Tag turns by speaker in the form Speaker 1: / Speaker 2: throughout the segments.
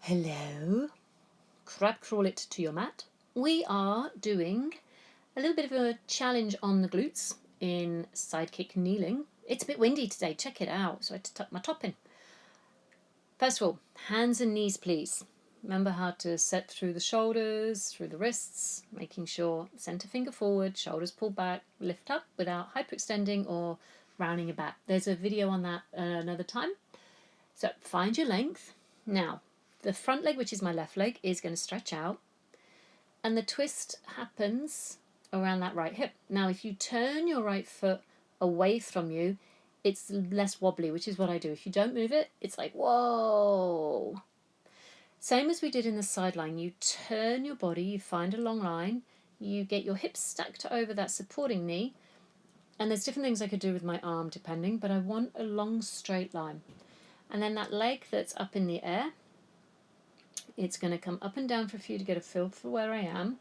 Speaker 1: Hello. Crab crawl it to your mat. We are doing a little bit of a challenge on the glutes in side kick kneeling. It's a bit windy today, check it out, so I had to tuck my top in. First of all, hands and knees please. Remember how to set through the shoulders, through the wrists, making sure center finger forward, shoulders pulled back, lift up without hyperextending or rounding your back. There's a video on that another time. So find your length. Now, the front leg, which is my left leg, is going to stretch out, and the twist happens around that right hip. Now, if you turn your right foot away from you, it's less wobbly, which is what I do. If you don't move it, it's like, whoa. Same as we did in the side line. You turn your body, you find a long line, you get your hips stacked over that supporting knee, and there's different things I could do with my arm depending, but I want a long straight line. And then that leg that's up in the air, it's going to come up and down for you to get a feel for where I am.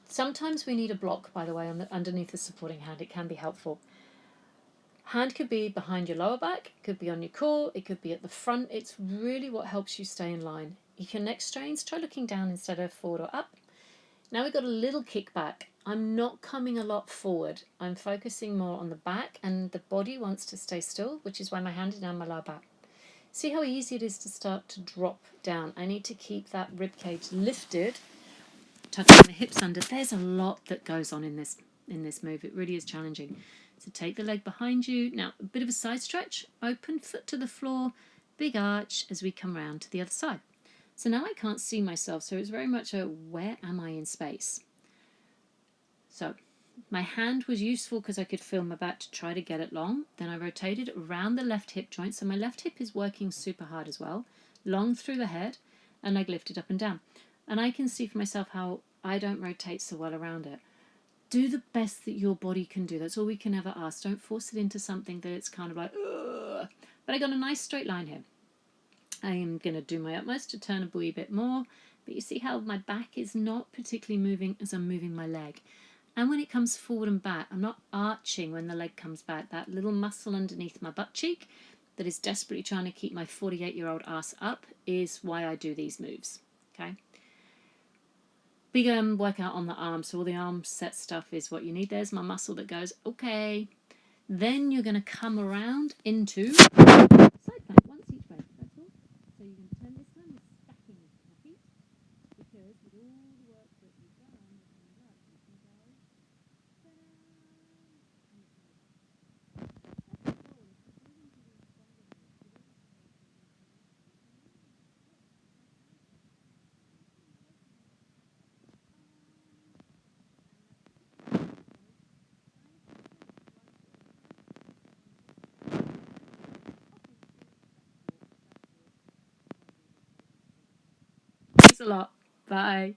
Speaker 1: Sometimes we need a block, by the way, underneath the supporting hand. It can be helpful. Hand could be behind your lower back, it could be on your core, it could be at the front. It's really what helps you stay in line. If your neck strains, try looking down instead of forward or up. Now we've got a little kick back. I'm not coming a lot forward. I'm focusing more on the back, and the body wants to stay still, which is why my hand is down my lower back. See how easy it is to start to drop down. I need to keep that rib cage lifted, tucking the hips under. There's a lot that goes on in this move. It really is challenging. So take the leg behind you. Now, a bit of a side stretch. Open foot to the floor. Big arch as we come round to the other side. So now I can't see myself. So it's very much a where am I in space? So my hand was useful because I could feel my back to try to get it long. Then I rotated around the left hip joint. So my left hip is working super hard as well. Long through the head, and leg lifted up and down. And I can see for myself how I don't rotate so well around it. Do the best that your body can do. That's all we can ever ask. Don't force it into something that it's kind of like, ugh. But I got a nice straight line here. I am going to do my utmost to turn a wee bit more. But you see how my back is not particularly moving as I'm moving my leg. And when it comes forward and back, I'm not arching when the leg comes back. That little muscle underneath my butt cheek that is desperately trying to keep my 48-year-old ass up is why I do these moves. Okay. Big workout on the arm. So all the arm set stuff is what you need. There's my muscle that goes, okay. Then you're going to come around into side plank, once each way. That's all. So you're going to turn this time, you're stacking my feet. Because with all the work that you've done, you can go Thanks a lot. Bye.